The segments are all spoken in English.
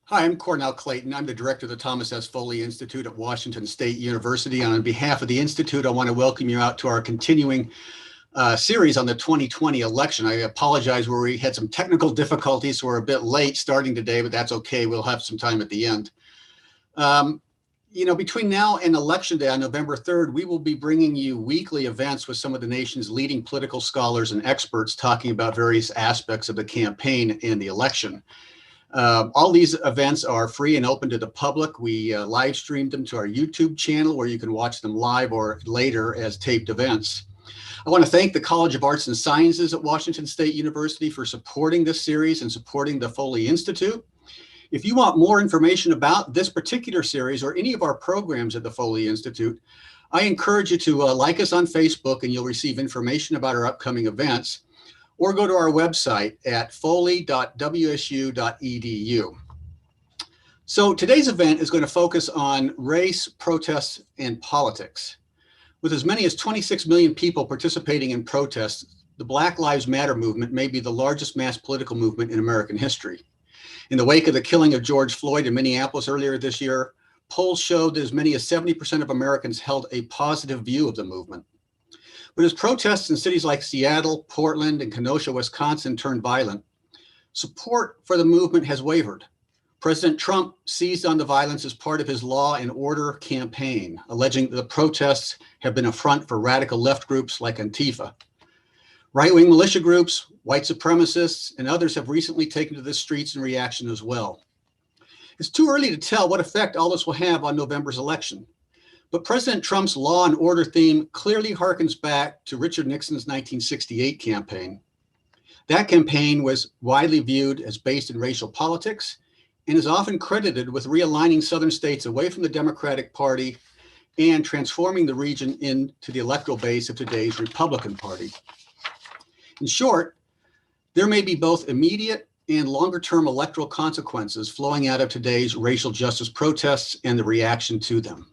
Hi, I'm Cornell Clayton. I'm the director of the Thomas S. Foley Institute at Washington State University. And on behalf of the Institute, I want to welcome you out to our continuing series on the 2020 election. I apologize where we had some technical difficulties, so we're a bit late starting today, but that's okay. We'll have some time at the end. Between now and Election Day on November 3rd, we will be bringing you weekly events with some of the nation's leading political scholars and experts talking about various aspects of the campaign and the election. All these events are free and open to the public. We live streamed them to our YouTube channel where you can watch them live or later as taped events. I want to thank the College of Arts and Sciences at Washington State University for supporting this series and supporting the Foley Institute. If you want more information about this particular series or any of our programs at the Foley Institute, I encourage you to like us on Facebook and you'll receive information about our upcoming events, or go to our website at foley.wsu.edu. So today's event is going to focus on race, protests, and politics. With as many as 26 million people participating in protests, the Black Lives Matter movement may be the largest mass political movement in American history. In the wake of the killing of George Floyd in Minneapolis earlier this year, polls showed that as many as 70% of Americans held a positive view of the movement. But as protests in cities like Seattle, Portland, and Kenosha, Wisconsin turned violent, support for the movement has wavered. President Trump seized on the violence as part of his law and order campaign, alleging that the protests have been a front for radical left groups like Antifa. Right-wing militia groups, white supremacists, and others have recently taken to the streets in reaction as well. It's too early to tell what effect all this will have on November's election. But President Trump's law and order theme clearly harkens back to Richard Nixon's 1968 campaign. That campaign was widely viewed as based in racial politics and is often credited with realigning Southern states away from the Democratic Party and transforming the region into the electoral base of today's Republican Party. In short, there may be both immediate and longer-term electoral consequences flowing out of today's racial justice protests and the reaction to them.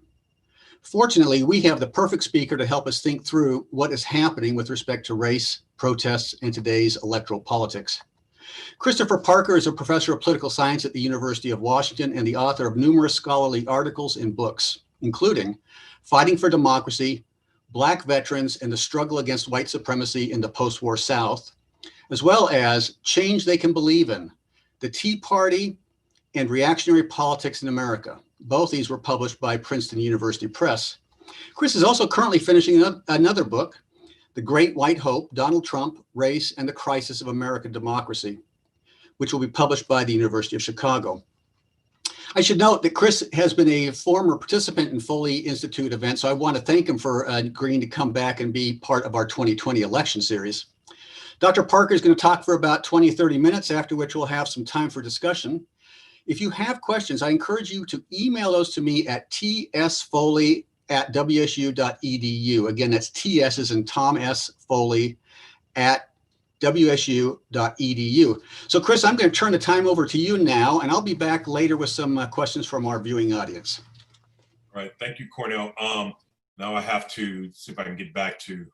Fortunately, we have the perfect speaker to help us think through what is happening with respect to race, protests, and today's electoral politics. Christopher Parker is a professor of political science at the University of Washington and the author of numerous scholarly articles and books, including Fighting for Democracy, Black Veterans and the Struggle Against White Supremacy in the Post-War South, as well as Change They Can Believe In, The Tea Party and Reactionary Politics in America. Both these were published by Princeton University Press. Chris is also currently finishing another book, The Great White Hope, Donald Trump, Race, and the Crisis of American Democracy, which will be published by the University of Chicago. I should note that Chris has been a former participant in Foley Institute events, so I want to thank him for agreeing to come back and be part of our 2020 election series. Dr. Parker is going to talk for about 20 or 30 minutes, after which we'll have some time for discussion. If you have questions, I encourage you to email those to me at tsfoley@wsu.edu. Again, that's TS as in Tom S. Foley at wsu.edu. So Chris, I'm going to turn the time over to you now, and I'll be back later with some questions from our viewing audience. All right, thank you, Cornell. Now I have to see if I can get back to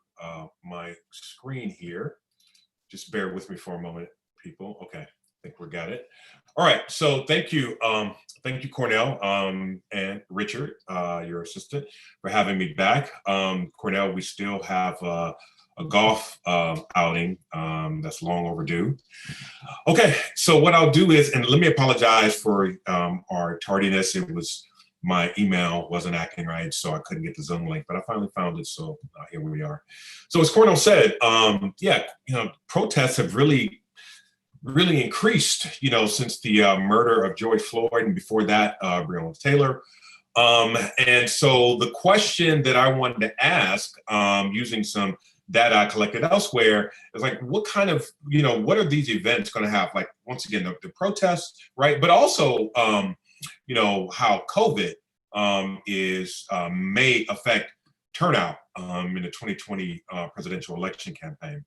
my screen here. Just bear with me for a moment, people. Okay, I think we got it. All right, so thank you, Cornell and Richard, your assistant, for having me back. Cornell, we still have a golf outing that's long overdue. Okay, so what I'll do is, and let me apologize for our tardiness. It was my email wasn't acting right, so I couldn't get the Zoom link, but I finally found it, so here we are. So as Cornell said, protests have really increased, since the murder of George Floyd, and before that, Breonna Taylor. And so the question that I wanted to ask, using some data I collected elsewhere, is like, what kind of, what are these events going to have? Like, once again, the protests, right? But also, how COVID may affect turnout in the 2020 presidential election campaign.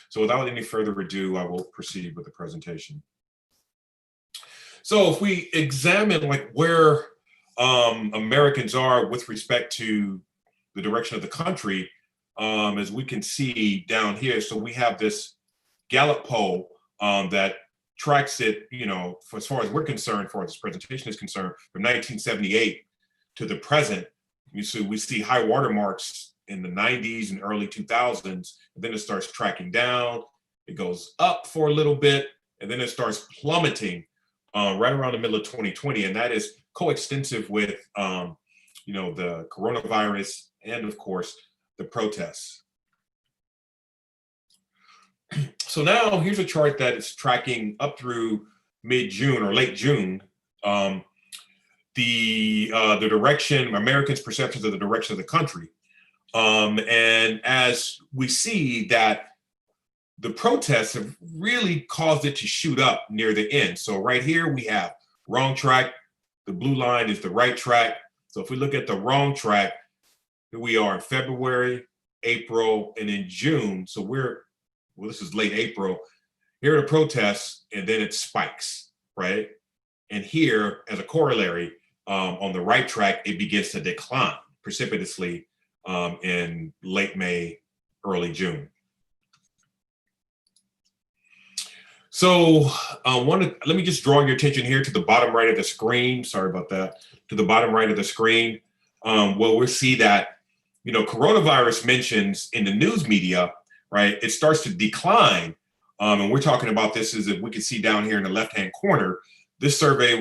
So without any further ado, I will proceed with the presentation. So if we examine where Americans are with respect to the direction of the country, as we can see down here, so we have this Gallup poll that tracks it, for as far as we're concerned, as far as this presentation is concerned, from 1978 to the present, we see high watermarks in the 90s and early 2000s, and then it starts tracking down. It goes up for a little bit, and then it starts plummeting right around the middle of 2020, and that is coextensive with the coronavirus and, of course, the protests. So now here's a chart that is tracking up through mid-June or late June, the direction, Americans' perceptions of the direction of the country. And as we see that the protests have really caused it to shoot up near the end. So right here we have wrong track. The blue line is the right track. So if we look at the wrong track, here we are in February, April, and in June. So this is late April. Here are the protests, and then it spikes, right? And here, as a corollary, on the right track, it begins to decline precipitously in late May, early June. So let me just draw your attention here to the bottom right of the screen. Sorry about that. To the bottom right of the screen, where we'll see that, coronavirus mentions in the news media, right? It starts to decline. And we're talking about this as if we can see down here in the left-hand corner. This data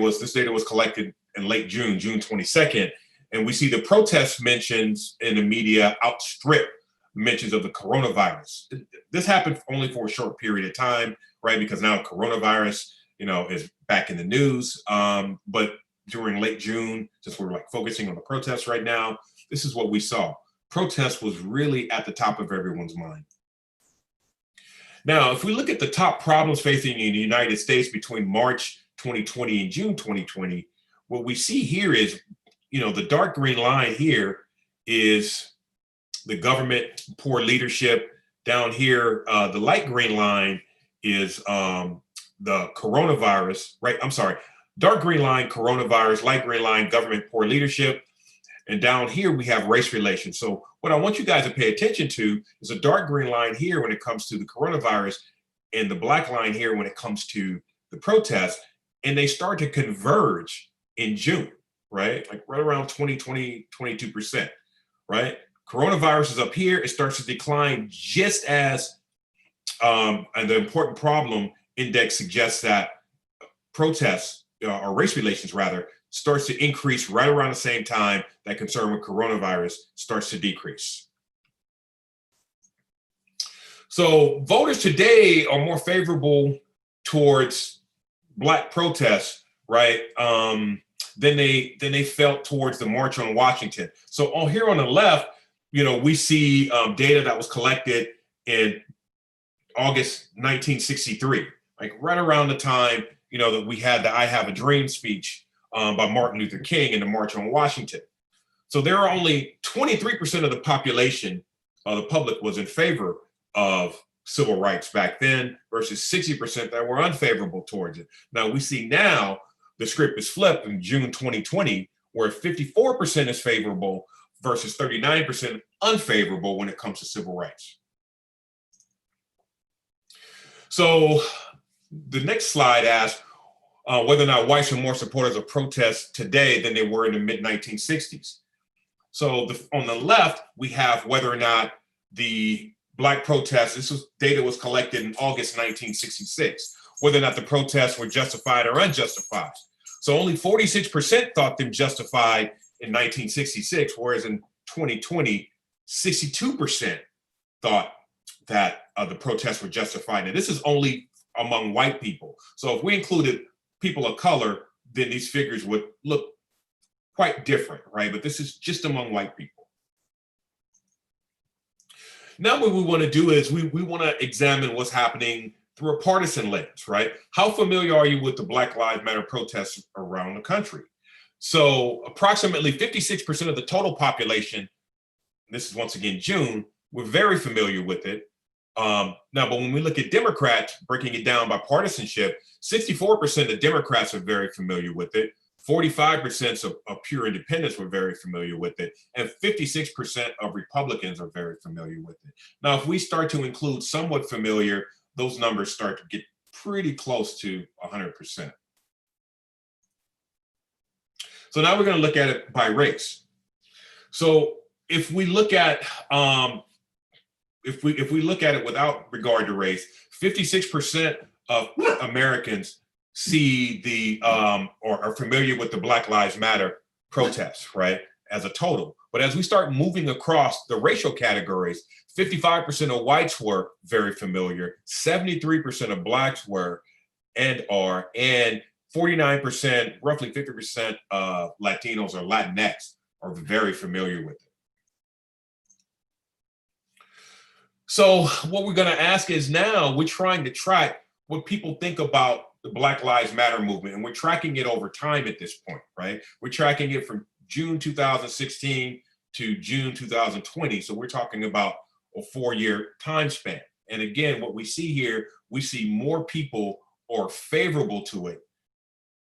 was collected in late June, June 22nd. And we see the protest mentions in the media outstrip mentions of the coronavirus. This happened only for a short period of time, right? Because now coronavirus, is back in the news. But during late June, since we're focusing on the protests right now, this is what we saw. Protest was really at the top of everyone's mind. Now, if we look at the top problems facing in the United States between March 2020 and June 2020, what we see here is, the dark green line here is the government, poor leadership. Down here, the light green line is the coronavirus, right? I'm sorry, dark green line, coronavirus, light green line, government, poor leadership. And down here, we have race relations. So what I want you guys to pay attention to is a dark green line here when it comes to the coronavirus and the black line here when it comes to the protests. And they start to converge in June, right? Right around 22%, right? Coronavirus is up here. It starts to decline just as, and the important problem index suggests that protests or race relations rather starts to increase right around the same time that concern with coronavirus starts to decrease. So voters today are more favorable towards Black protests, right, than they felt towards the March on Washington. So here on the left, we see data that was collected in August 1963, right around the time, that we had the I Have a Dream speech by Martin Luther King in the March on Washington. So there are only 23% of the population, the public, was in favor of civil rights back then versus 60% that were unfavorable towards it. Now we see now the script is flipped in June 2020, where 54% is favorable versus 39% unfavorable when it comes to civil rights. So the next slide asks whether or not whites are more supporters of protests today than they were in the mid-1960s. So on the left, we have whether or not the Black protests, data was collected in August 1966, whether or not the protests were justified or unjustified. So only 46% thought them justified in 1966, whereas in 2020, 62% thought that the protests were justified. And this is only among white people. So if we included people of color, then these figures would look quite different, right? But this is just among white people. Now what we want to do is we want to examine what's happening through a partisan lens, right? How familiar are you with the Black Lives Matter protests around the country? So approximately 56% of the total population, and this is once again June, were very familiar with it. Now, but when we look at Democrats, breaking it down by partisanship, 64% of Democrats are very familiar with it. 45% of pure independents were very familiar with it, and 56% of Republicans are very familiar with it. Now, if we start to include somewhat familiar, those numbers start to get pretty close to 100%. So now we're going to look at it by race. So if we look at if we look at it without regard to race, 56% of Americans see the or are familiar with the Black Lives Matter protests, right, as a total. But as we start moving across the racial categories, 55% of whites were very familiar, 73% of blacks were and are, and 49%, roughly 50% of Latinos or Latinx are very familiar with it. So what we're going to ask is, now we're trying to track what people think about the Black Lives Matter movement, and we're tracking it over time at this point, right? We're tracking it from June 2016 to June 2020. So we're talking about a 4-year time span. And again, what we see here, we see more people are favorable to it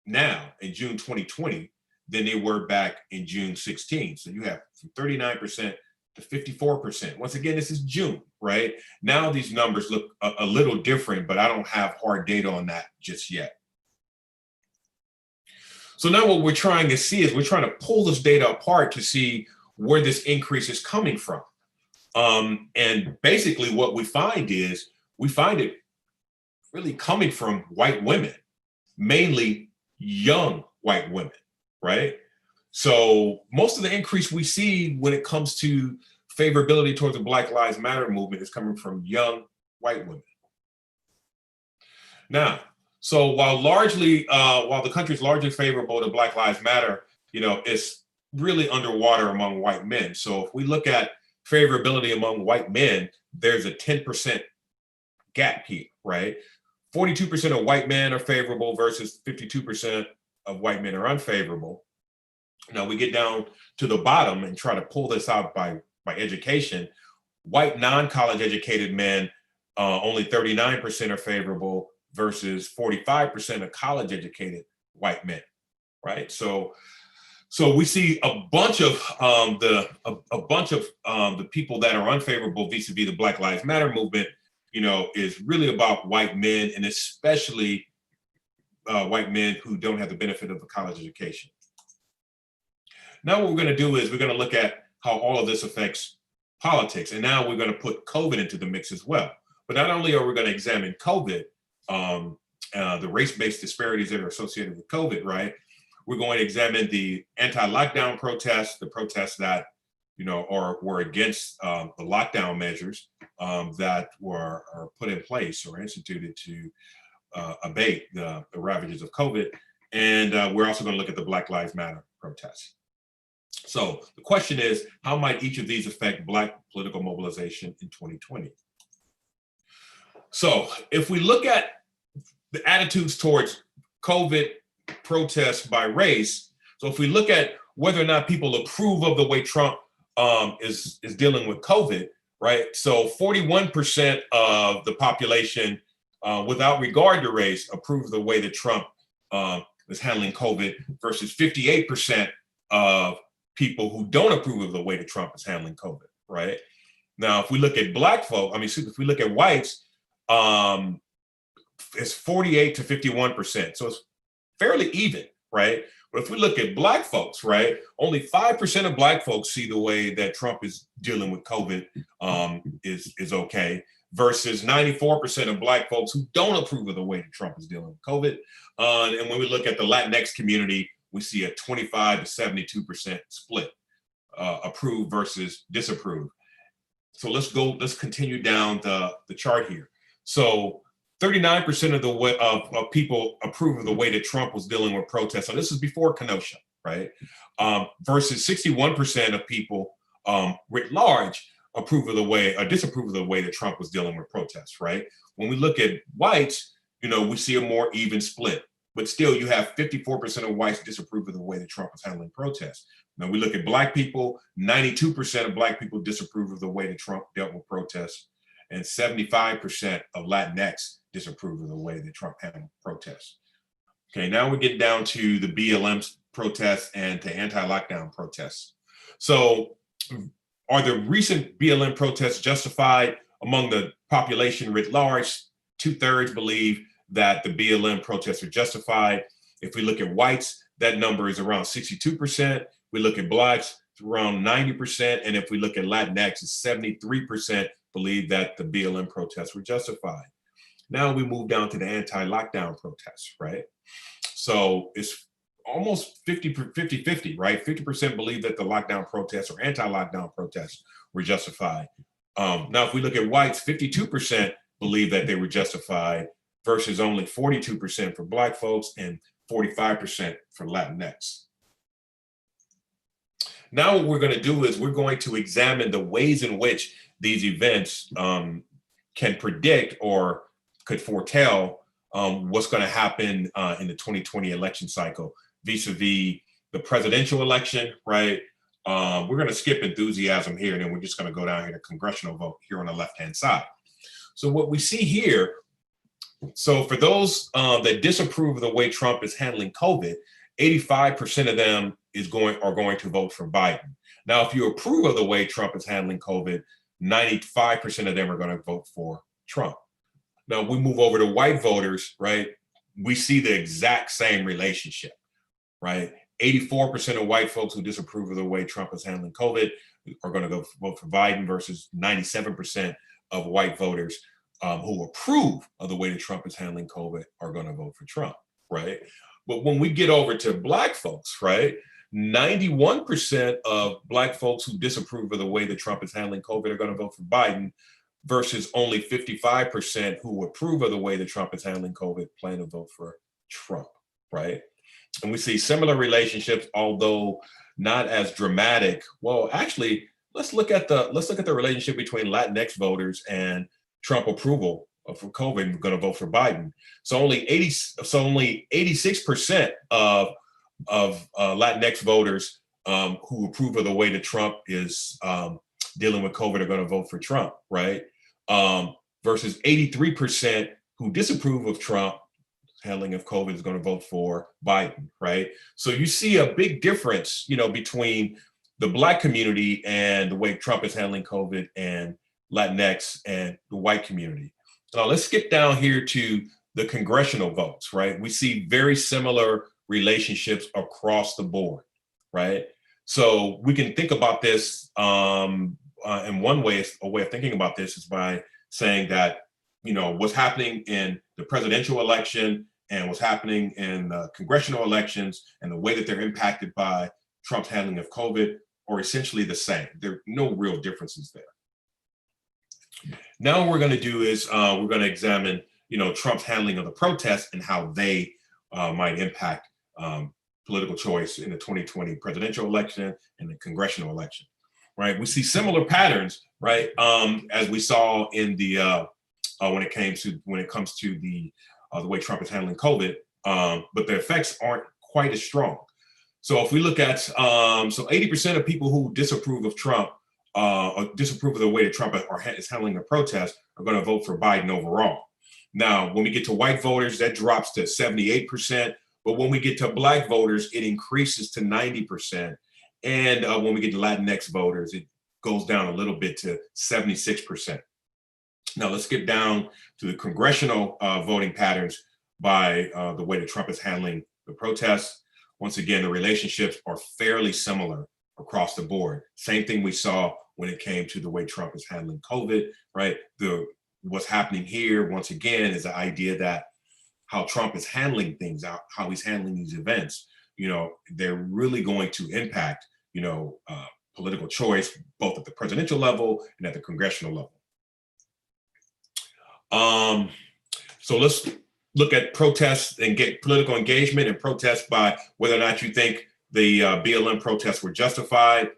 now in June 2020 than they were back in June 16. So you have from 39% to 54%. Once again, this is June, right? Now these numbers look a little different, but I don't have hard data on that just yet. So now what we're trying to see is we're trying to pull this data apart to see where this increase is coming from. And basically what we find is we find it really coming from white women, mainly young white women, right? So most of the increase we see when it comes to favorability towards the Black Lives Matter movement is coming from young white women. Now, so while the country is largely favorable to Black Lives Matter, it's really underwater among white men. So if we look at favorability among white men, there's a 10% gap here, right? 42% of white men are favorable versus 52% of white men are unfavorable. Now we get down to the bottom and try to pull this out by education. White non-college educated men, only 39% are favorable versus 45% of college educated white men, right? So we see a bunch of the people that are unfavorable vis-a-vis the Black Lives Matter movement, is really about white men, and especially white men who don't have the benefit of a college education. Now what we're going to do is we're going to look at how all of this affects politics. And now we're going to put COVID into the mix as well. But not only are we going to examine COVID, the race-based disparities that are associated with COVID, right? We're going to examine the anti-lockdown protests, the protests that, were against the lockdown measures that were put in place or instituted to abate the ravages of COVID. And we're also going to look at the Black Lives Matter protests. So the question is, how might each of these affect Black political mobilization in 2020? So if we look at the attitudes towards COVID protests by race, so if we look at whether or not people approve of the way Trump is dealing with COVID, right? So 41% of the population, without regard to race, approve of the way that Trump is handling COVID versus 58% of people who don't approve of the way that Trump is handling COVID, right? Now, if we look at if we look at whites, it's 48 to 51%. So it's fairly even, right? But if we look at Black folks, right, only 5% of Black folks see the way that Trump is dealing with COVID is okay, versus 94% of Black folks who don't approve of the way that Trump is dealing with COVID. And when we look at the Latinx community, we see a 25 to 72% split, approve versus disapprove. So let's continue down the chart here. So 39% of people approve of the way that Trump was dealing with protests. So this is before Kenosha, right? Versus 61% of people writ large disapprove of the way that Trump was dealing with protests, right? When we look at whites, we see a more even split. But still, you have 54% of whites disapprove of the way that Trump is handling protests. Now we look at Black people, 92% of Black people disapprove of the way that Trump dealt with protests, and 75% of Latinx disapprove of the way that Trump handled protests. Okay, now we're getting down to the BLM protests and to anti-lockdown protests. So are the recent BLM protests justified among the population writ large? 2/3 believe that the BLM protests are justified. If we look at whites, that number is around 62%. We look at blacks, it's around 90%. And if we look at Latinx, it's 73% believe that the BLM protests were justified. Now we move down to the anti-lockdown protests, right? So it's almost 50-50, right? 50% believe that the lockdown protests or anti-lockdown protests were justified. Now, if we look at whites, 52% believe that they were justified versus only 42% for Black folks and 45% for Latinx. Now what we're going to do is we're going to examine the ways in which these events can predict or could foretell what's going to happen in the 2020 election cycle vis-a-vis the presidential election, right? We're going to skip enthusiasm here, and then we're just going to go down here to congressional vote here on the left-hand side. So what we see here, so for those that disapprove of the way Trump is handling COVID, 85% of them are going to vote for Biden. Now, if you approve of the way Trump is handling COVID, 95% of them are going to vote for Trump. Now, we move over to white voters, right? We see the exact same relationship, right? 84% of white folks who disapprove of the way Trump is handling COVID are going to go vote for Biden versus 97% of white voters who approve of the way that Trump is handling COVID are going to vote for Trump, right? But when we get over to Black folks, right, 91% of Black folks who disapprove of the way that Trump is handling COVID are going to vote for Biden versus only 55% who approve of the way that Trump is handling COVID plan to vote for Trump, right? And we see similar relationships, although not as dramatic. Well, actually, let's look at the relationship between Latinx voters and Trump approval for COVID. We're going to vote for Biden. So only 86% of Latinx voters who approve of the way that Trump is dealing with COVID are going to vote for Trump, right? Versus 83% who disapprove of Trump handling of COVID is going to vote for Biden, right? So you see a big difference, between the Black community and the way Trump is handling COVID and Latinx and the white community. Now let's skip down here to the congressional votes, right? We see very similar relationships across the board, right? So we can think about this in one way, a way of thinking about this is by saying that, what's happening in the presidential election and what's happening in the congressional elections and the way that they're impacted by Trump's handling of COVID are essentially the same. There are no real differences there. Now what we're going to do is we're going to examine, Trump's handling of the protests and how they might impact political choice in the 2020 presidential election and the congressional election, right? We see similar patterns, right? As we saw in the when it comes to the way Trump is handling COVID, but the effects aren't quite as strong. So if we look at, so 80% of people who disapprove of Trump or disapprove of the way that Trump is handling the protests are going to vote for Biden overall. Now, when we get to white voters, that drops to 78%. But when we get to Black voters, it increases to 90%. And when we get to Latinx voters, it goes down a little bit to 76%. Now let's get down to the congressional voting patterns by the way that Trump is handling the protests. Once again, the relationships are fairly similar across the board. Same thing we saw when it came to the way Trump is handling COVID, right? What's happening here, once again, is the idea that how Trump is handling things, how he's handling these events, they're really going to impact, political choice, both at the presidential level and at the congressional level. So let's look at protests and get political engagement and protests by whether or not you think the BLM protests were justified.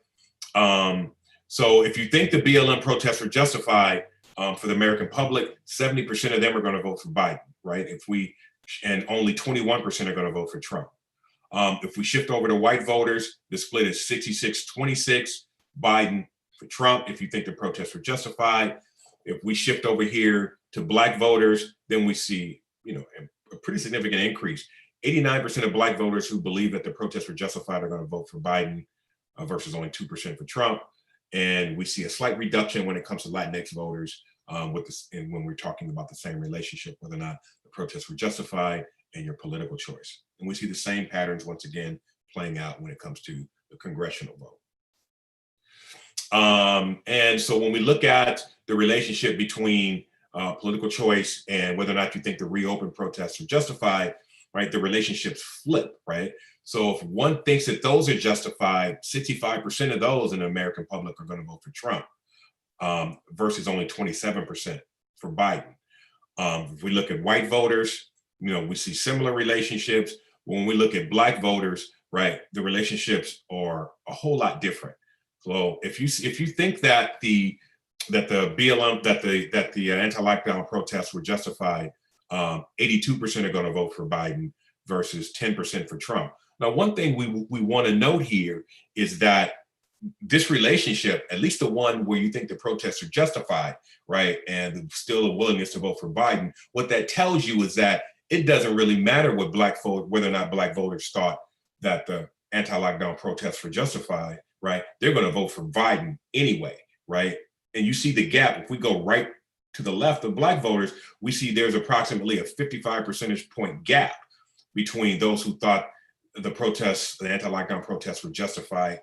So if you think the BLM protests were justified for the American public, 70% of them are going to vote for Biden, right? And only 21% are going to vote for Trump. If we shift over to white voters, the split is 66-26, Biden for Trump, if you think the protests were justified. If we shift over here to Black voters, then we see, a pretty significant increase. 89% of Black voters who believe that the protests were justified are going to vote for Biden versus only 2% for Trump. And we see a slight reduction when it comes to Latinx voters when we're talking about the same relationship, whether or not the protests were justified, and your political choice. And we see the same patterns once again playing out when it comes to the congressional vote. And so when we look at the relationship between political choice and whether or not you think the reopened protests are justified, right, the relationships flip, right? So if one thinks that those are justified, 65% of those in the American public are going to vote for Trump, versus only 27% for Biden. If we look at white voters, we see similar relationships. When we look at black voters, right, the relationships are a whole lot different. So if you think that the BLM that the anti-lockdown protests were justified, 82% are going to vote for Biden versus 10% for Trump. Now, one thing we want to note here is that this relationship, at least the one where you think the protests are justified, right, and still a willingness to vote for Biden, what that tells you is that it doesn't really matter whether or not black voters thought that the anti-lockdown protests were justified, right? They're going to vote for Biden anyway, right? And you see the gap. If we go right to the left of black voters, we see there's approximately a 55 percentage point gap between those who thought the anti-lockdown protests were justified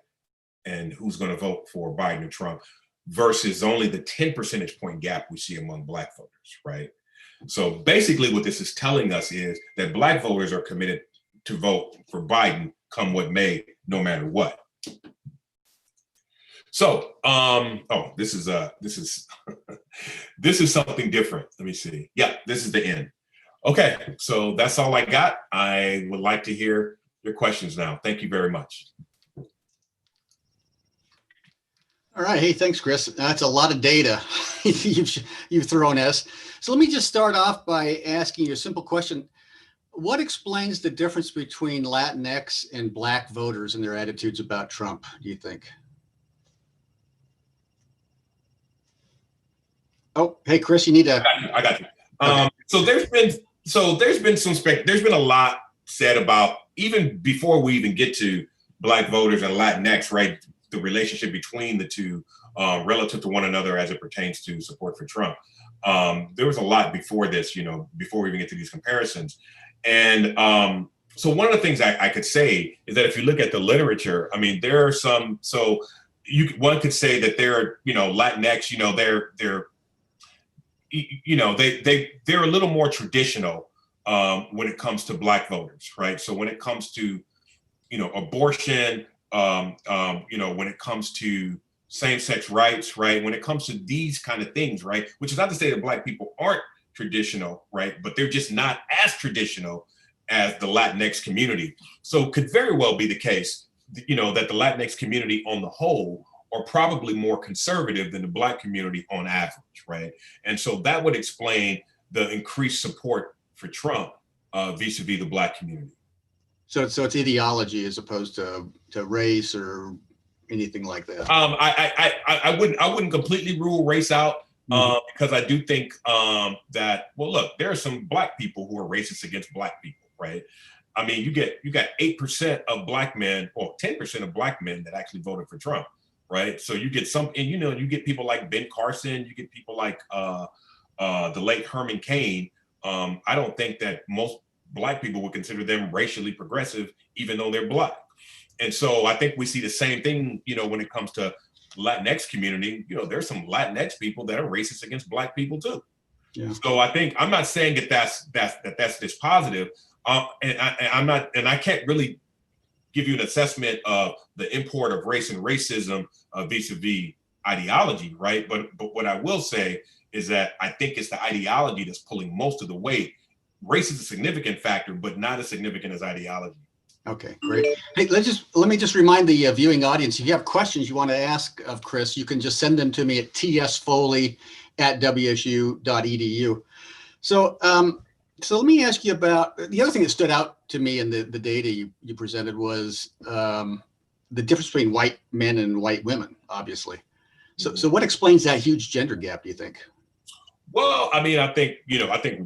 and who's going to vote for Biden or Trump, versus only the 10 percentage point gap we see among black voters, right? So basically what this is telling us is that black voters are committed to vote for Biden come what may, no matter what. So, this is this is something different. Let me see. Yeah, this is the end. Okay, so that's all I got. I would like to hear your questions now. Thank you very much. All right. Hey, thanks, Chris. That's a lot of data you've thrown at us. So let me just start off by asking you a simple question. What explains the difference between Latinx and black voters and their attitudes about Trump, do you think? Oh, hey, Chris, you need to. I got you. Okay. So there's been a lot said about, even before we even get to black voters and Latinx, right? The relationship between the two relative to one another as it pertains to support for Trump. There was a lot before this, before we even get to these comparisons. And so one of the things I could say is that if you look at the literature, I mean, there are some, one could say that they're, Latinx, they're a little more traditional when it comes to black voters, right? So when it comes to, abortion, when it comes to same-sex rights, right? When it comes to these kind of things, right? Which is not to say that black people aren't traditional, right? But they're just not as traditional as the Latinx community. So it could very well be the case, that the Latinx community on the whole are probably more conservative than the black community on average, right? And so that would explain the increased support for Trump vis-a-vis the black community. So it's ideology as opposed to race or anything like that. I wouldn't completely rule race out, because I do think that, well, look, there are some black people who are racist against black people, right? I mean, you got 8% of black men, or 10% of black men that actually voted for Trump, right? So you get some, and you get people like Ben Carson, you get people like the late Herman Cain. I don't think that most black people would consider them racially progressive, even though they're black. And so I think we see the same thing, when it comes to Latinx community. There's some Latinx people that are racist against black people too. Yeah. So I think, I'm not saying that that's dispositive, and I can't really give you an assessment of the import of race and racism vis-a-vis ideology, right? But what I will say is that I think it's the ideology that's pulling most of the weight. Race is a significant factor, but not as significant as ideology. Okay, great. Hey, let me just remind the viewing audience, if you have questions you want to ask of Chris, you can just send them to me at tsfoley@wsu.edu. So let me ask you about the other thing that stood out to me in the data you presented was the difference between white men and white women, obviously. So what explains that huge gender gap, do you think? Well, I mean, I think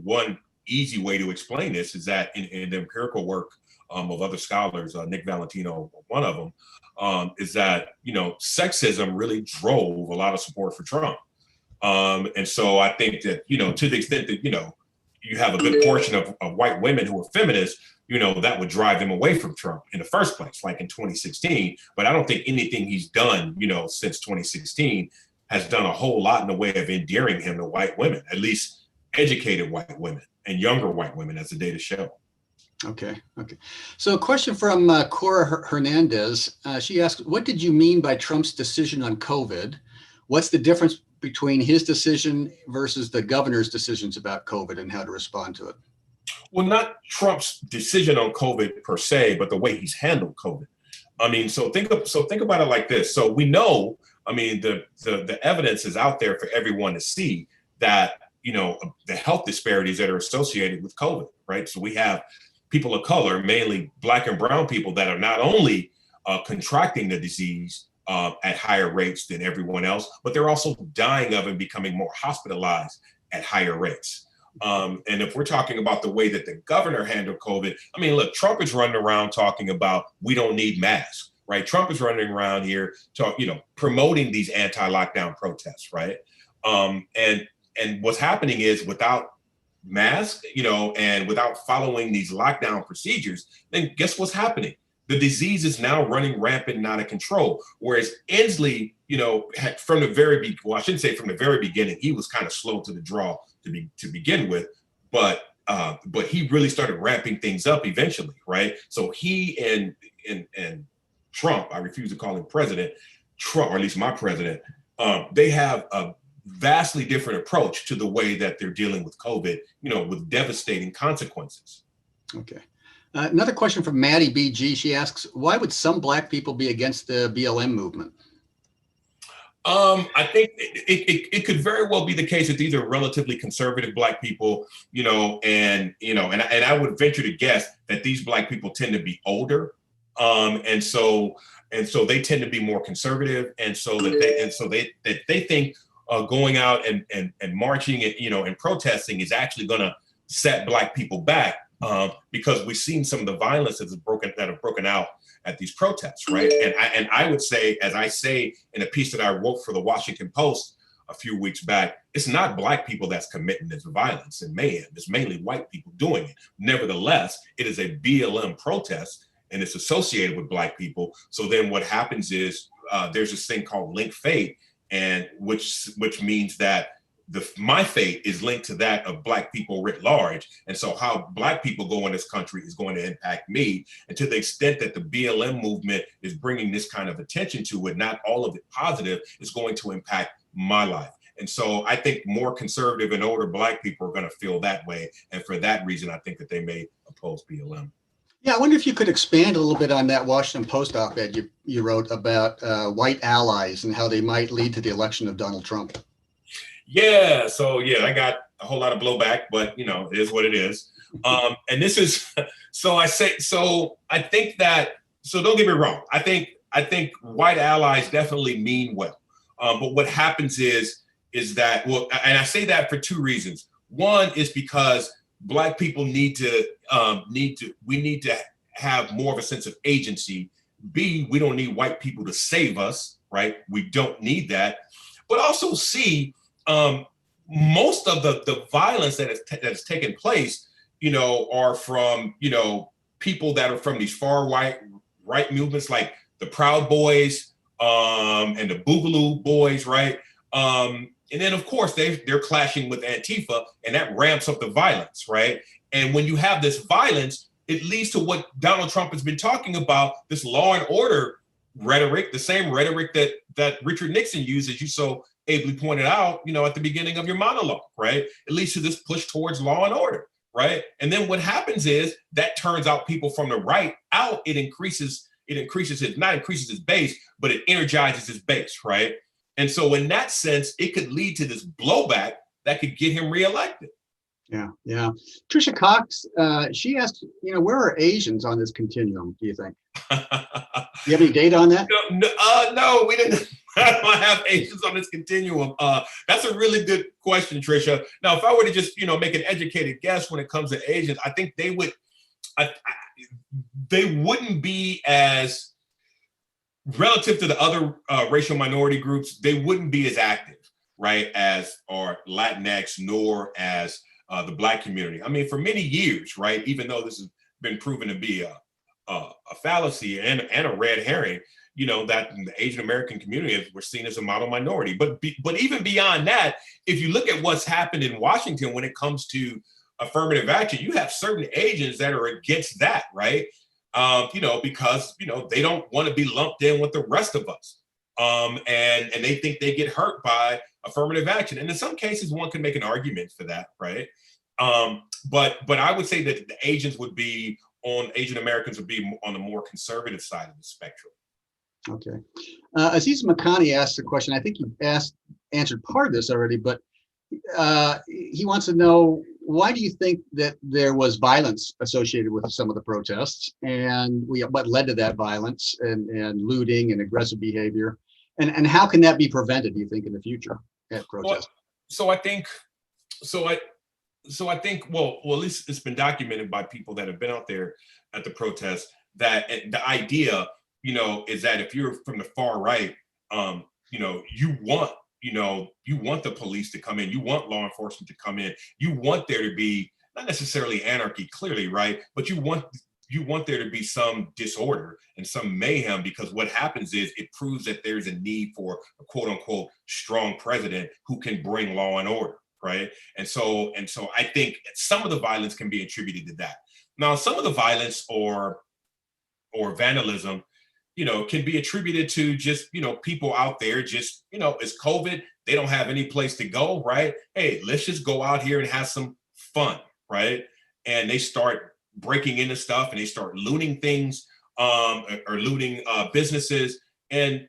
one easy way to explain this is that in the empirical work of other scholars, Nick Valentino, one of them, is that, sexism really drove a lot of support for Trump. And so I think that, to the extent that, you have a good portion of white women who are feminists, that would drive them away from Trump in the first place, like in 2016. But I don't think anything he's done, since 2016 has done a whole lot in the way of endearing him to white women, at least educated white women and younger white women, as the data show. Okay. So a question from Cora Hernandez. She asks, what did you mean by Trump's decision on COVID? What's the difference between his decision versus the governor's decisions about COVID and how to respond to it? Well, not Trump's decision on COVID per se, but the way he's handled COVID. I mean, so think about it like this. So we know, I mean, the evidence is out there for everyone to see that, the health disparities that are associated with COVID, right? So we have people of color, mainly Black and brown people, that are not only contracting the disease at higher rates than everyone else, but they're also dying of and becoming more hospitalized at higher rates. And if we're talking about the way that the governor handled COVID, I mean, look, Trump is running around talking about we don't need masks, right? Trump is running around here promoting these anti-lockdown protests, right? And what's happening is without masks, and without following these lockdown procedures, then guess what's happening? The disease is now running rampant and out of control. Whereas Inslee, had from the very I shouldn't say from the very beginning, he was kind of slow to the draw to begin with, but he really started ramping things up eventually, right? So he and Trump, I refuse to call him president, Trump, or at least my president, they have a vastly different approach to the way that they're dealing with COVID, with devastating consequences. Okay. Another question from Maddie BG. She asks, why would some Black people be against the BLM movement? I think it could very well be the case that these are relatively conservative Black people, and I would venture to guess that these Black people tend to be older. And so they tend to be more conservative. And so they think going out and marching and protesting is actually going to set Black people back, because we've seen some of the violence that have broken out at these protests, right? And I would say, as I say in a piece that I wrote for the Washington Post a few weeks back, it's not Black people that's committing this violence and mayhem. It's mainly white people doing it. Nevertheless, it is a BLM protest and it's associated with Black people. So then what happens is there's this thing called linked fate, and which means that my fate is linked to that of Black people writ large. And so how Black people go in this country is going to impact me. And to the extent that the BLM movement is bringing this kind of attention to it, not all of it positive, is going to impact my life. And so I think more conservative and older Black people are going to feel that way. And for that reason, I think that they may oppose BLM. Yeah, I wonder if you could expand a little bit on that Washington Post op-ed you wrote about white allies and how they might lead to the election of Donald Trump. Yeah, so I got a whole lot of blowback, but it is what it is. And this is I think that, so don't get me wrong. I think white allies definitely mean well. But what happens is that, and I say that for two reasons. One is because Black people we need to have more of a sense of agency. B, we don't need white people to save us, right? We don't need that. But also C, most of the violence that has taken place, are from, people that are from these far right movements like the Proud Boys and the Boogaloo Boys, right? And then, of course, they're clashing with Antifa, and that ramps up the violence, right? And when you have this violence, it leads to what Donald Trump has been talking about, this law and order rhetoric, the same rhetoric that Richard Nixon used, as you so ably pointed out, at the beginning of your monologue, right? It leads to this push towards law and order, right? And then what happens is that turns out people from the right out. It not increases his base, but it energizes his base, right? And so in that sense, it could lead to this blowback that could get him reelected. Yeah. Trisha Cox, she asked, where are Asians on this continuum, do you think? Do you have any data on that? No, we didn't. I don't have Asians on this continuum. That's a really good question, Trisha. Now, if I were to just, make an educated guess when it comes to Asians, I think they wouldn't be as, relative to the other racial minority groups, they wouldn't be as active, right, as are Latinx, nor as the Black community. I mean, for many years, right? Even though this has been proven to be a fallacy and a red herring, you know, that the Asian American community were seen as a model minority. But even beyond that, if you look at what's happened in Washington when it comes to affirmative action, you have certain Asians that are against that, right? You know, because, you know, they don't want to be lumped in with the rest of us. And they think they get hurt by affirmative action. And in some cases, one can make an argument for that, right? But I would say that the Asian Americans would be on the more conservative side of the spectrum. Okay. Aziz Makani asked a question. I think you answered part of this already, but he wants to know, why do you think that there was violence associated with some of the protests, and what led to that violence and looting and aggressive behavior, and how can that be prevented, do you think, in the future at protests? Well, I think, well, at least it's been documented by people that have been out there at the protests, that the idea, you know, is that if you're from the far right, you know, you want the police to come in, you want law enforcement to come in, you want there to be not necessarily anarchy, clearly, right? But you want there to be some disorder and some mayhem, because what happens is it proves that there's a need for a quote unquote strong president who can bring law and order, right? And so I think some of the violence can be attributed to that. Now, some of the violence or vandalism, you know, can be attributed to just, you know, people out there just, you know, it's COVID, they don't have any place to go, right? Hey, let's just go out here and have some fun, right? And they start breaking into stuff and they start looting things, or looting businesses. And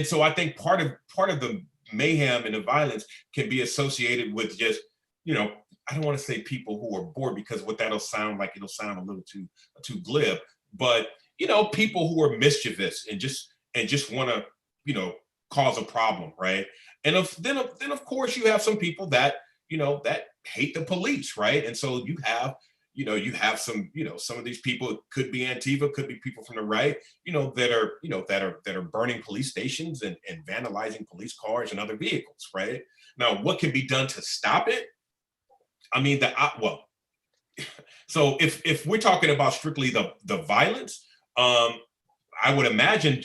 so I think part of the mayhem and the violence can be associated with just, you know, I don't want to say people who are bored, because what that'll sound like, it'll sound a little too glib, but you know, people who are mischievous and just want to, you know, cause a problem, right? And then of course you have some people that, you know, that hate the police, right? And so you have some, you know, some of these people, could be Antifa, could be people from the right, you know, that are burning police stations and vandalizing police cars and other vehicles, right? Now, what can be done to stop it? I mean, so if we're talking about strictly the violence, I would imagine,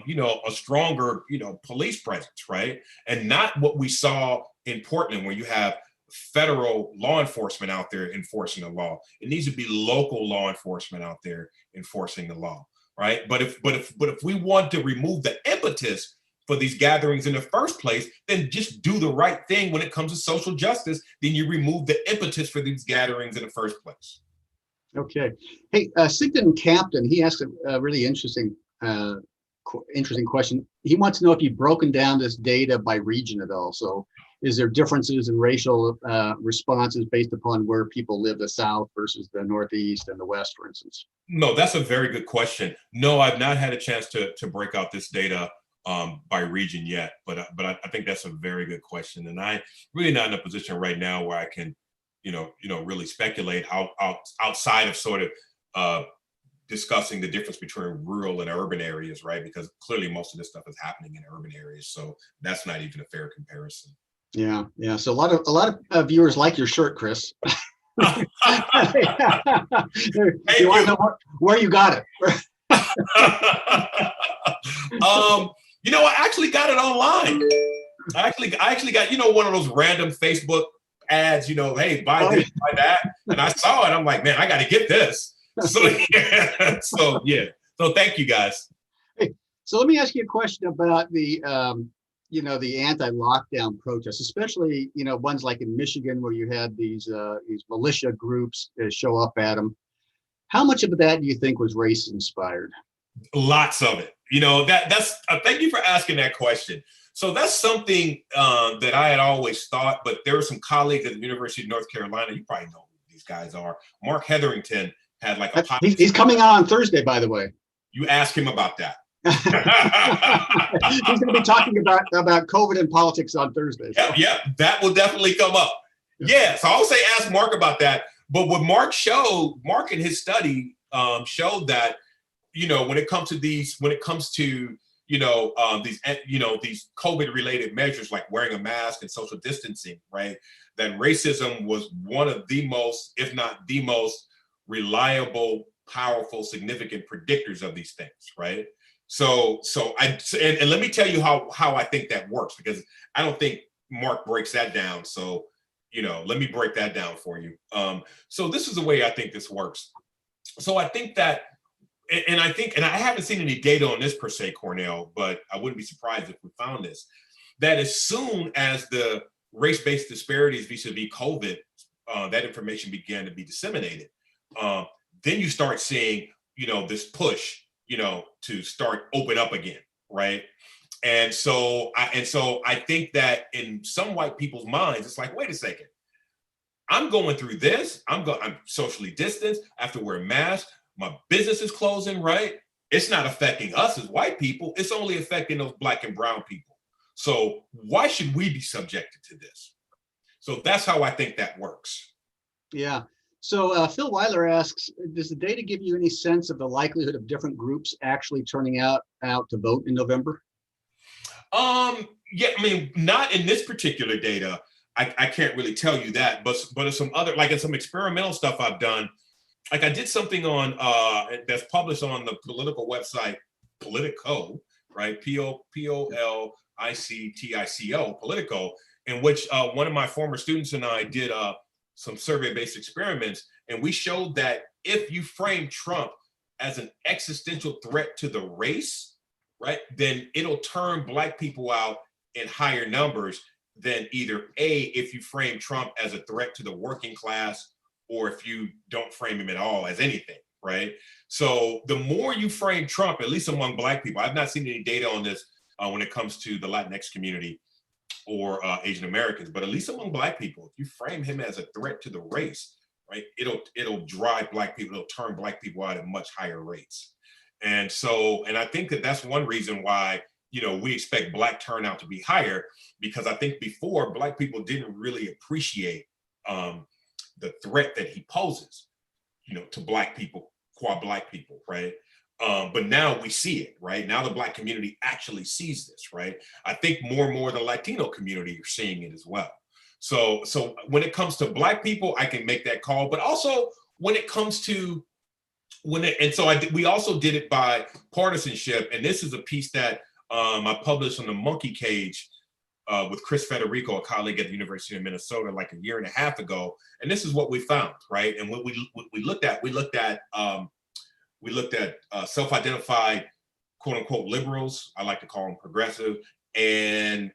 you know, a stronger, you know, police presence, right? And not what we saw in Portland, where you have federal law enforcement out there enforcing the law. It needs to be local law enforcement out there enforcing the law, right? But if we want to remove the impetus for these gatherings in the first place, then just do the right thing when it comes to social justice. Then you remove the impetus for these gatherings in the first place. Okay. Hey, Sigden Captain, he asked a really interesting question. He wants to know if you've broken down this data by region at all. So is there differences in racial responses based upon where people live, the South versus the Northeast and the West, for instance? No, that's a very good question. No, I've not had a chance to break out this data by region yet, but I think that's a very good question. And I'm really not in a position right now where I can, you know, really speculate outside of sort of discussing the difference between rural and urban areas, right? Because clearly most of this stuff is happening in urban areas, so that's not even a fair comparison. Yeah. So a lot of viewers like your shirt, Chris. You want to know where you got it? You know, I actually got it online. I actually got, you know, one of those random Facebook ads, you know, hey, buy this, buy that. And I saw it. I'm like, man, I got to get this. So yeah. So thank you, guys. Hey, so let me ask you a question about the, you know, the anti-lockdown protests, especially, you know, ones like in Michigan where you had these militia groups show up at them. How much of that do you think was race inspired? Lots of it. You know, that's thank you for asking that question. So that's something that I had always thought, but there were some colleagues at the University of North Carolina. You probably know who these guys are. Mark Hetherington had like a he's coming on Thursday, by the way. You ask him about that. He's going to be talking about COVID and politics on Thursday. So. Yeah, that will definitely come up. Yeah, so I'll say ask Mark about that. But what Mark in his study showed that, you know, when it comes to these COVID related measures like wearing a mask and social distancing, right? That racism was one of the most, if not the most reliable, powerful, significant predictors of these things, right? So and let me tell you how I think that works, because I don't think Mark breaks that down. So, let me break that down for you. So this is the way I think this works. So I think that, and I haven't seen any data on this per se, Cornell, but I wouldn't be surprised if we found this, that as soon as the race-based disparities vis-a-vis COVID, that information began to be disseminated, then you start seeing, this push, to start open up again, right? And so I think that in some white people's minds, it's like, wait a second, I'm going through this. I'm socially distanced. I have to wear masks. My business is closing, right? It's not affecting us as white people. It's only affecting those Black and brown people. So why should we be subjected to this? So that's how I think that works. Yeah. So Phil Weiler asks, does the data give you any sense of the likelihood of different groups actually turning out to vote in November? Yeah, I mean, not in this particular data. I can't really tell you that, but in some other, like in some experimental stuff I've done, like I did something on that's published on the political website Politico, right? Politictico, Politico, in which one of my former students and I did some survey-based experiments, and we showed that if you frame Trump as an existential threat to the race, right, then it'll turn Black people out in higher numbers than either A, if you frame Trump as a threat to the working class, or if you don't frame him at all as anything, right? So the more you frame Trump, at least among Black people, I've not seen any data on this when it comes to the Latinx community or Asian Americans, but at least among Black people, if you frame him as a threat to the race, right, it'll drive Black people, it'll turn Black people out at much higher rates. And so, and I think that that's one reason why, we expect Black turnout to be higher, because I think before Black people didn't really appreciate the threat that he poses, to Black people, qua Black people, right? But now we see it, right? Now the Black community actually sees this, right? I think more and more the Latino community are seeing it as well. So when it comes to Black people, I can make that call, but also when it comes to we also did it by partisanship, and this is a piece that I published on the Monkey Cage with Chris Federico, a colleague at the University of Minnesota, like a year and a half ago, and this is what we found, right? And what we looked at self-identified quote unquote liberals, I like to call them progressive, and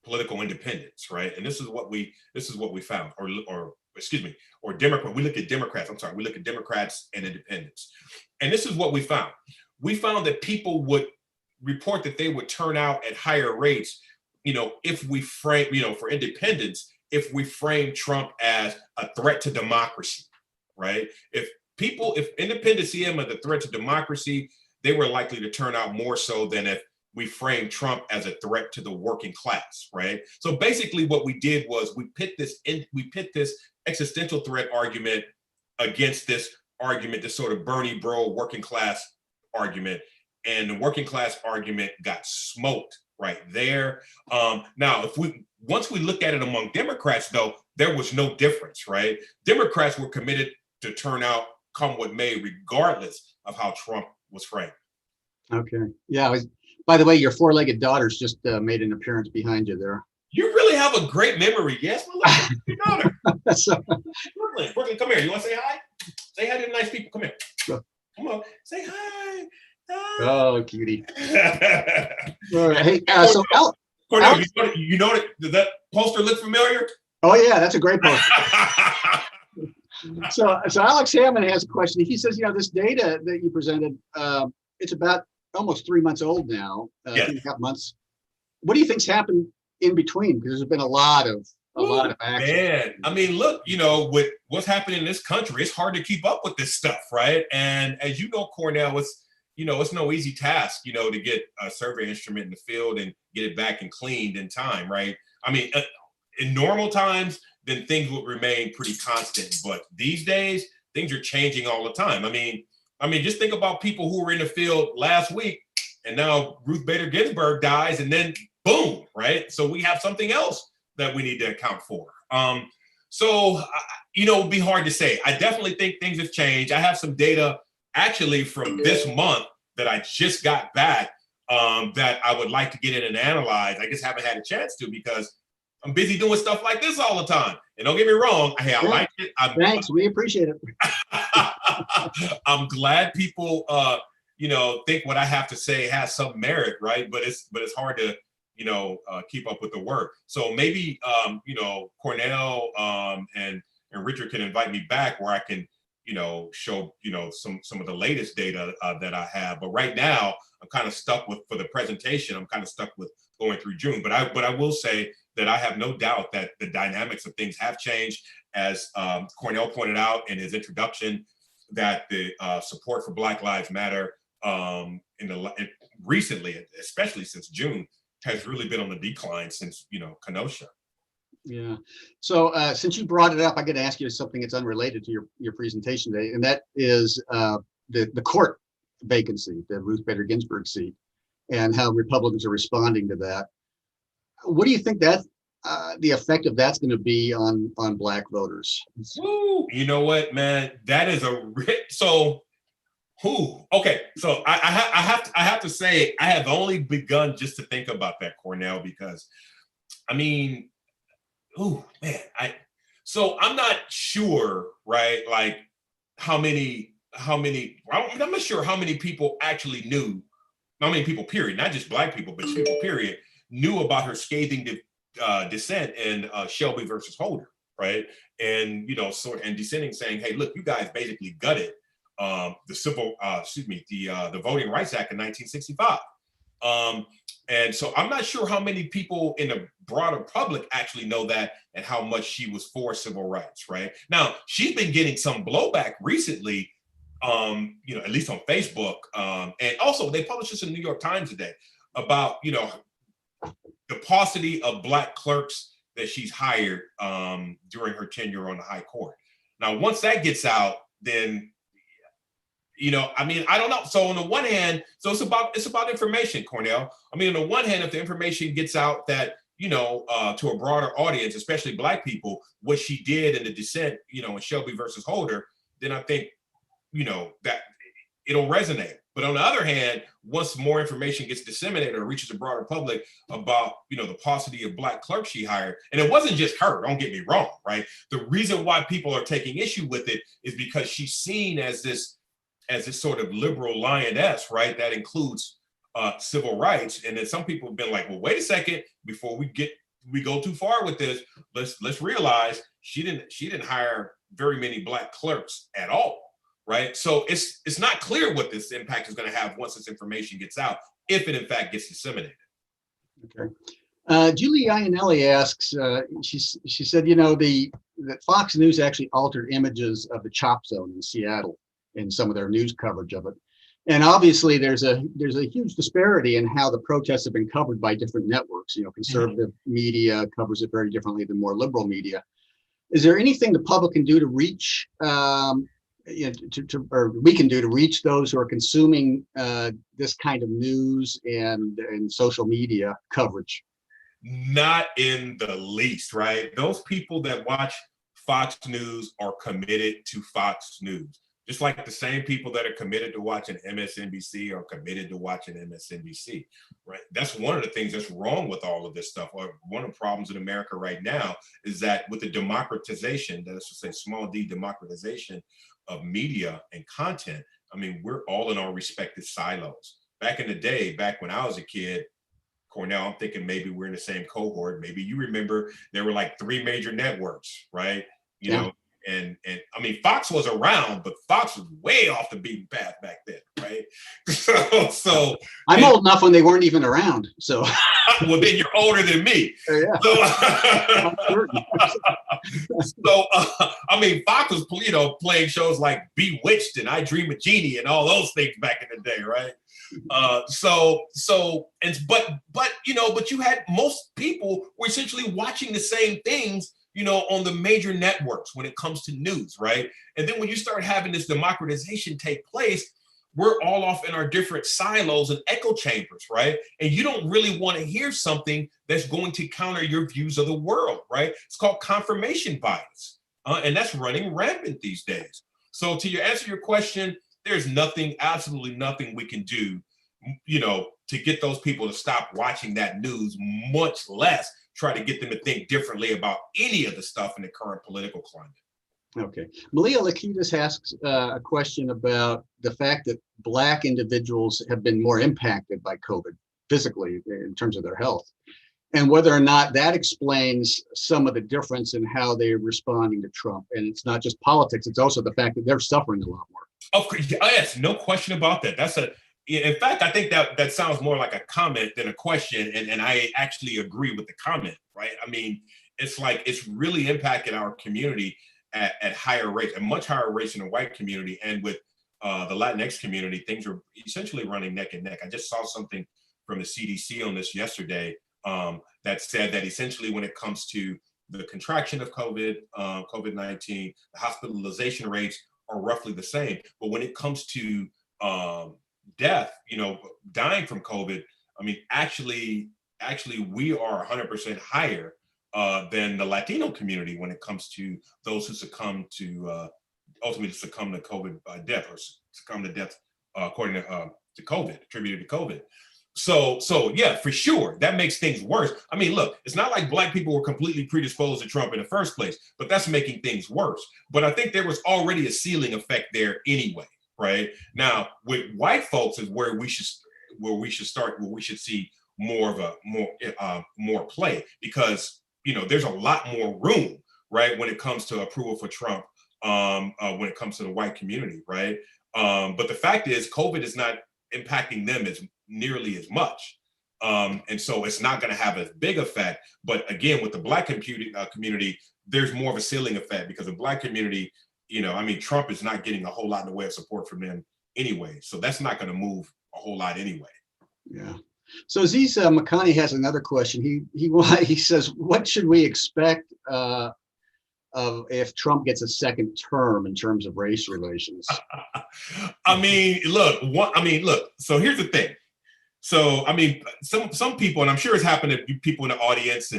political independents, right? And this is what we found, or Democrat. We look at Democrats. I'm sorry. We look at Democrats and independents, and this is what we found. We found that people would report that they would turn out at higher rates, if we frame, for independents, if we frame Trump as a threat to democracy, right? If independents see him as a threat to democracy, they were likely to turn out more so than if we frame Trump as a threat to the working class, right? So basically what we did was we pit this existential threat argument against this argument, this sort of Bernie bro working class argument, and the working class argument got smoked right there. Now, once we look at it among Democrats, though, there was no difference, right? Democrats were committed to turn out come what may, regardless of how Trump was framed. Okay. Yeah. By the way, your four-legged daughter's just made an appearance behind you there. You really have a great memory. Yes, my your daughter. Brooklyn, come here. You want to say hi? Say hi to the nice people. Come here. Sure. Come on. Say hi. Hi. Oh, cutie. All right. Hey, so Cornell, does that poster look familiar? Oh yeah, that's a great poster. So Alex Hammond has a question. He says, this data that you presented, it's about almost 3 months old now, 3.5 months. What do you think's happened in between? Because there's been a lot of action. Man, I mean, look, with what's happening in this country, it's hard to keep up with this stuff, right? And as you know, Cornell, it's no easy task, to get a survey instrument in the field and get it back and cleaned in time, right? I mean, in normal times, then things would remain pretty constant. But these days, things are changing all the time. I mean, just think about people who were in the field last week and now Ruth Bader Ginsburg dies, and then boom, right? So we have something else that we need to account for. So, it'd be hard to say. I definitely think things have changed. I have some data actually from this month that I just got back that I would like to get in and analyze. I just haven't had a chance to because I'm busy doing stuff like this all the time. And don't get me wrong, I like it. Thanks, we appreciate it. I'm glad people, think what I have to say has some merit, right? But it's hard to, keep up with the work. So maybe, Cornell and Richard can invite me back where I can, show, some of the latest data that I have. But right now, I'm kind of stuck with, for the presentation, I'm kind of stuck with going through June. But I will say that I have no doubt that the dynamics of things have changed, as Cornell pointed out in his introduction, that the support for Black Lives Matter recently, especially since June, has really been on the decline since Kenosha. Yeah. So since you brought it up, I got to ask you something that's unrelated to your presentation today, and that is the court vacancy, the Ruth Bader Ginsburg seat, and how Republicans are responding to that. What do you think that the effect of that's going to be on Black voters? Woo, you know what, man? That is okay. So I have to say I have only begun just to think about that, Cornell, because I'm not sure, right? Like I'm not sure how many people actually knew, how many people, period, not just Black people, but people, period, knew about her scathing dissent in Shelby versus Holder, right? And and dissenting, saying, "Hey, look, you guys basically gutted the Voting Rights Act in 1965." And so I'm not sure how many people in the broader public actually know that and how much she was for civil rights, right? Now, she's been getting some blowback recently, at least on Facebook. And also they published this in the New York Times today about, the paucity of Black clerks that she's hired during her tenure on the High Court. Now, once that gets out, then I don't know. So on the one hand, it's about information, Cornell. On the one hand, if the information gets out that, to a broader audience, especially Black people, what she did in the dissent, in Shelby versus Holder, then I think, that it'll resonate. But on the other hand, once more information gets disseminated or reaches a broader public about, the paucity of Black clerks she hired, and it wasn't just her, don't get me wrong, right? The reason why people are taking issue with it is because she's seen as this sort of liberal lioness, right? That includes civil rights. And then some people have been like, well, wait a second, before we go too far with this, let's realize she didn't hire very many Black clerks at all, right? So it's not clear what this impact is going to have once this information gets out, if it in fact gets disseminated. Okay. Julie Iannelli asks, she said, that Fox News actually altered images of the chop zone in Seattle in some of their news coverage of it. And obviously there's a huge disparity in how the protests have been covered by different networks. Conservative media covers it very differently than more liberal media. Is there anything the public can do to reach, or we can do to reach those who are consuming this kind of news and social media coverage? Not in the least, right? Those people that watch Fox News are committed to Fox News. Just like the same people that are committed to watching MSNBC are committed to watching MSNBC, right? That's one of the things that's wrong with all of this stuff. Or one of the problems in America right now is that with the democratization, that is to say small d democratization of media and content, we're all in our respective silos. Back in the day, back when I was a kid, Cornell, I'm thinking maybe we're in the same cohort. Maybe you remember there were like 3 major networks, right? You know, and Fox was around, but Fox was way off the beaten path back then, right? So I'm old enough when they weren't even around. So well, then you're older than me. Yeah. Fox was playing shows like Bewitched and I Dream of Jeannie and all those things back in the day, right? But you had most people were essentially watching the same things, on the major networks when it comes to news, right? And then when you start having this democratization take place, we're all off in our different silos and echo chambers, right? And you don't really want to hear something that's going to counter your views of the world, right? It's called confirmation bias, and that's running rampant these days. So to answer your question, there's nothing, absolutely nothing we can do, to get those people to stop watching that news, much less try to get them to think differently about any of the stuff in the current political climate. Okay. Malia Lakitas asks a question about the fact that Black individuals have been more impacted by COVID physically in terms of their health, and whether or not that explains some of the difference in how they're responding to Trump. And it's not just politics, it's also the fact that they're suffering a lot more. Of course, yes, no question about that. In fact, I think that sounds more like a comment than a question. And I actually agree with the comment, right? I mean, it's like it's really impacted our community at higher rates, at much higher rates in the white community. And with the Latinx community, things are essentially running neck and neck. I just saw something from the CDC on this yesterday that said that essentially when it comes to the contraction of COVID-19, the hospitalization rates are roughly the same. But when it comes to death, dying from COVID, I mean, actually, we are 100% higher than the Latino community when it comes to those who ultimately succumb to COVID by death, or succumb to death according to COVID, attributed to COVID. So yeah, for sure, that makes things worse. I mean, look, it's not like Black people were completely predisposed to Trump in the first place, but that's making things worse. But I think there was already a ceiling effect there anyway, right? Now, with white folks is where we should start, where we should see more play, because there's a lot more room, right, when it comes to approval for Trump, when it comes to the white community, right? But the fact is, COVID is not impacting them as nearly as much. And so it's not going to have a big effect. But again, with the Black community, there's more of a ceiling effect, because the Black community, Trump is not getting a whole lot in the way of support from them anyway. So that's not going to move a whole lot anyway. Yeah. So Aziz Makani has another question. He says, what should we expect of if Trump gets a second term in terms of race relations? Look. So here's the thing. So some people, and I'm sure it's happened to people in the audience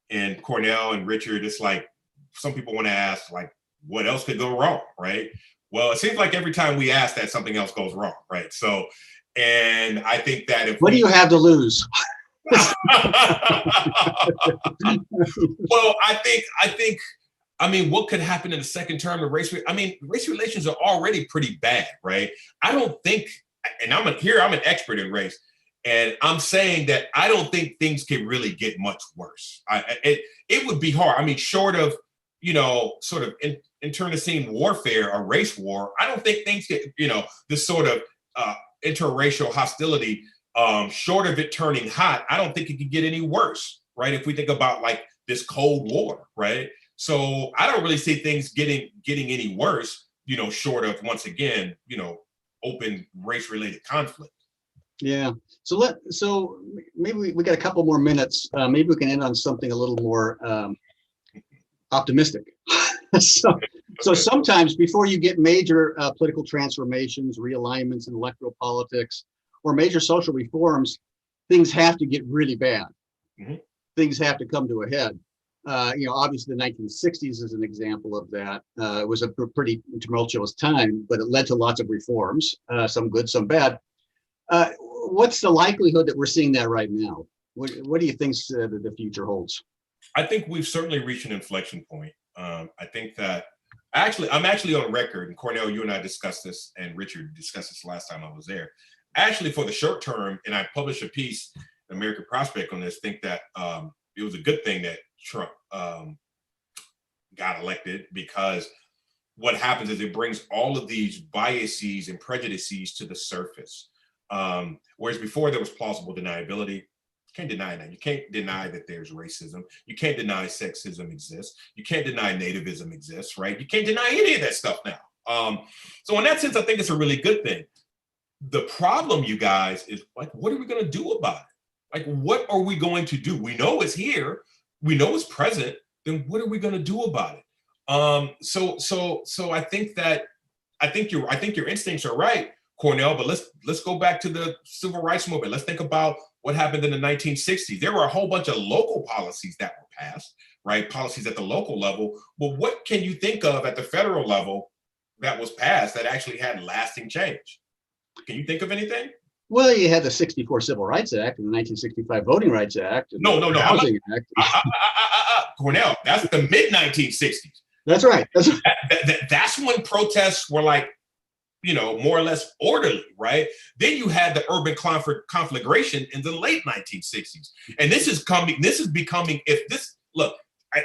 and Cornell and Richard. It's like some people want to ask, like, what else could go wrong, right? Well, it seems like every time we ask that, something else goes wrong, right? So. And I think that what do you have to lose? Well, I think, what could happen in the second term of race relations are already pretty bad, right? I don't think, and I'm an expert in race, and I'm saying that I don't think things can really get much worse. It would be hard. I mean, short of, sort of internecine warfare or race war, I don't think things get, this sort of, interracial hostility, short of it turning hot, I don't think it could get any worse, right? If we think about like this Cold War, right? So I don't really see things getting any worse, short of, once again, open race-related conflict. Yeah. So maybe we got a couple more minutes. Maybe we can end on something a little more optimistic. So sometimes before you get major political transformations, realignments in electoral politics, or major social reforms, things have to get really bad. Mm-hmm. Things have to come to a head. Obviously the 1960s is an example of that. It was a pretty tumultuous time, but it led to lots of reforms, some good, some bad. What's the likelihood that we're seeing that right now? What do you think the future holds? I think we've certainly reached an inflection point. I think that I'm actually on record, and Cornell, you and I discussed this, and Richard discussed this last time I was there. Actually, for the short term, and I published a piece in American Prospect on this, think that it was a good thing that Trump got elected, because what happens is it brings all of these biases and prejudices to the surface. Whereas before there was plausible deniability. You can't deny that. You can't deny that there's racism. You can't deny sexism exists. You can't deny nativism exists, right? You can't deny any of that stuff now. So in that sense, I think it's a really good thing. The problem, you guys, is like, what are we going to do about it? Like, what are we going to do? We know it's here. We know it's present. Then what are we going to do about it? So I think your instincts are right. Cornell, but let's go back to the civil rights movement. Let's think about what happened in the 1960s. There were a whole bunch of local policies that were passed, right? Policies at the local level. But what can you think of at the federal level that was passed that actually had lasting change? Can you think of anything? Well, you had the 64 Civil Rights Act and the 1965 Voting Rights Act. And No. the Housing Act. Cornell, that's the mid 1960s. That's right. That's when protests were like, more or less orderly, right? Then you had the urban conflagration in the late 1960s. And this is becoming,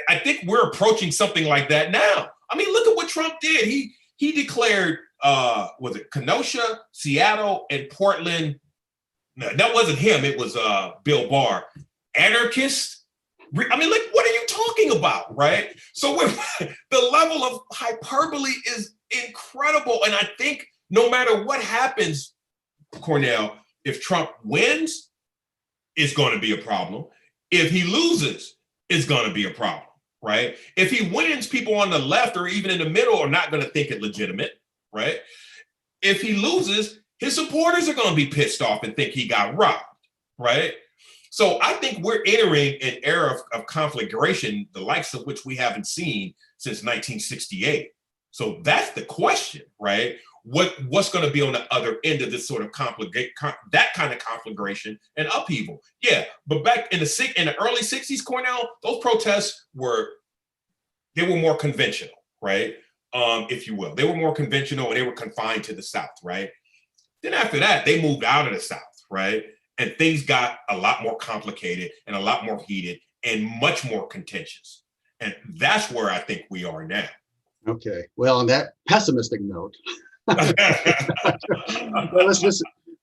I think we're approaching something like that now. I mean, look at what Trump did. He declared, was it Kenosha, Seattle, and Portland? No, that wasn't him. It was Bill Barr. Anarchist. I mean, like, what are you talking about, right? So the level of hyperbole is incredible. And I think no matter what happens, Cornell, if Trump wins, it's going to be a problem. If he loses, it's going to be a problem, right? If he wins, people on the left or even in the middle are not going to think it legitimate, right? If he loses, his supporters are going to be pissed off and think he got robbed, right? So I think we're entering an era of conflagration, the likes of which we haven't seen since 1968. So that's the question, right? What's going to be on the other end of this sort of that kind of conflagration and upheaval? Yeah, but back in the early 60s, Cornell, those protests were more conventional, right? If you will, they were more conventional and they were confined to the South, right? Then after that, they moved out of the South, right? And things got a lot more complicated and a lot more heated and much more contentious. And that's where I think we are now. Okay. Well, on that pessimistic note, well, this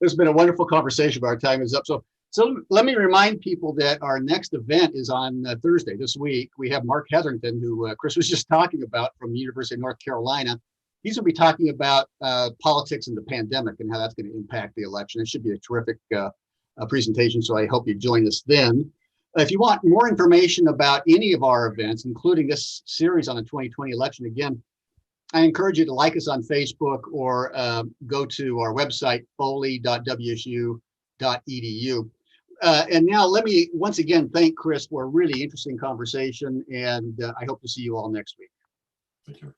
has been a wonderful conversation, but our time is up. So let me remind people that our next event is on Thursday this week. We have Mark Hetherington, who Chris was just talking about, from the University of North Carolina. He's going to be talking about politics and the pandemic and how that's going to impact the election. It should be a terrific presentation, so I hope you join us then. If you want more information about any of our events, including this series on the 2020 election, again, I encourage you to like us on Facebook or go to our website, foley.wsu.edu. And now let me once again thank Chris for a really interesting conversation, and I hope to see you all next week. Thank you.